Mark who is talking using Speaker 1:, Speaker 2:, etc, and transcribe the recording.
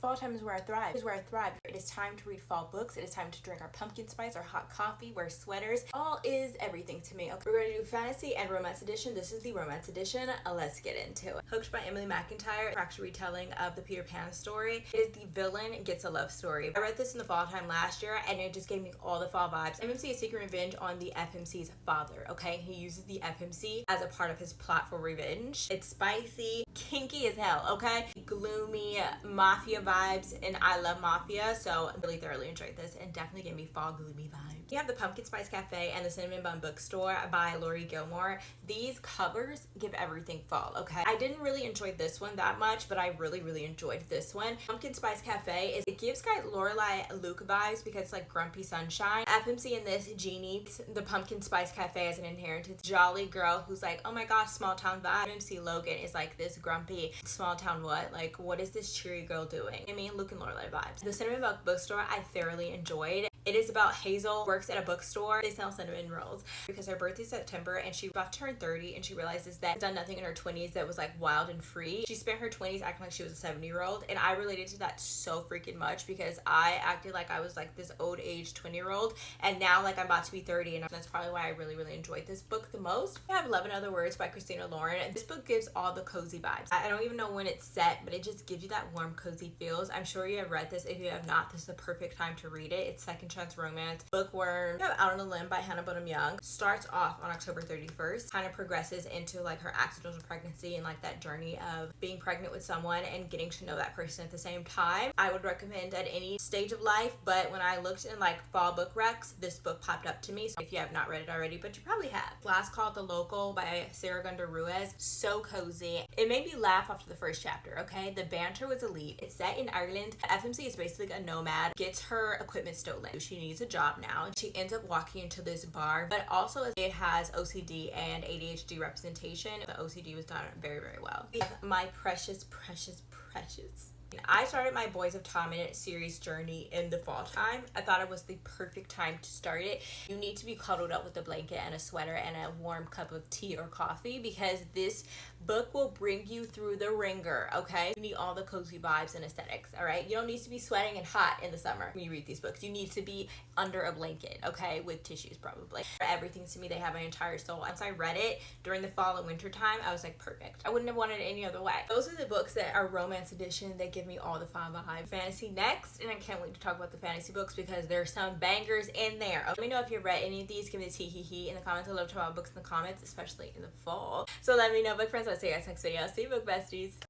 Speaker 1: Fall time is where I thrive. Is where I thrive. It is time to read fall books. It is time to drink our pumpkin spice, our hot coffee, wear sweaters. All is everything to me. Okay, we're going to do fantasy and romance edition. This is the romance edition. Let's get into it. Hooked by Emily McIntyre, fractured retelling of the Peter Pan story. It is the villain gets a love story. I read this in the fall time last year and it just gave me all the fall vibes. MMC is seeking revenge on the FMC's father, okay? He uses the FMC as a part of his plot for revenge. It's spicy, kinky as hell, okay? Gloomy mafia vibes, and I love mafia, so I really thoroughly enjoyed this and definitely gave me fall gloomy vibes. You have the Pumpkin Spice Cafe and the Cinnamon Bun Bookstore by Laurie Gilmore. These covers give everything fall, okay? I didn't really enjoy this one that much, but I really enjoyed this one. Pumpkin Spice Cafe it gives guy Lorelai Luke vibes because it's like grumpy sunshine. FMC in this, Jeannie, the Pumpkin Spice Cafe as an inheritance. Jolly girl who's like, oh my gosh, small town vibe. FMC Logan is like this grumpy small town what? Like, what is this cheery girl doing? I mean, Luke and Lorelai vibes. The Cinnamon Bun Bookstore I thoroughly enjoyed. It is about Hazel works at a bookstore. They sell cinnamon rolls because her birthday's September and she's about to turn 30 and she realizes that she's done nothing in her 20s that was like wild and free. She spent her 20s acting like she was a 70-year-old, and I related to that so freaking much because I acted like I was like this old age 20-year-old, and now like I'm about to be 30, and that's probably why I really enjoyed this book the most. I have 11 Other Words by Christina Lauren. This book gives all the cozy vibes. I don't even know when it's set, but it just gives you that warm cozy feels. I'm sure you have read this. If you have not, this is the perfect time to read it. It's second chance romance. Bookworm, Out on a Limb by Hannah Bonham Young, starts off on October 31st, kind of progresses into like her accidental pregnancy and like that journey of being pregnant with someone and getting to know that person at the same time. I would recommend at any stage of life, but when I looked in like fall book recs, this book popped up to me. So if you have not read it already, but you probably have. Last Call at the Local by Sarah Gunda Ruiz, so cozy. It made me laugh after the first chapter, okay? The banter was elite. It's set in Ireland. FMC is basically a nomad, gets her equipment stolen. She needs a job now. She ends up walking into this bar, but also it has OCD and ADHD representation. The OCD was done very well. My precious. I started my Boys of Tommen series journey in the fall time. I thought it was the perfect time to start it. You need to be cuddled up with a blanket and a sweater and a warm cup of tea or coffee because this book will bring you through the ringer, okay? You need all the cozy vibes and aesthetics, all right? You don't need to be sweating and hot in the summer when you read these books. You need to be under a blanket, okay? With tissues probably. Everything to me, they have my entire soul. Once I read it during the fall and winter time, I was like, perfect. I wouldn't have wanted it any other way. Those are the books that are romance edition. They give me all the fun behind fantasy next, and I can't wait to talk about the fantasy books because there's some bangers in there. Let me know if you've read any of these. Give me a tee in the comments. I love to talk about books in the comments, especially in the fall. So let me know, book friends. I'll see you guys next video. See you, book besties.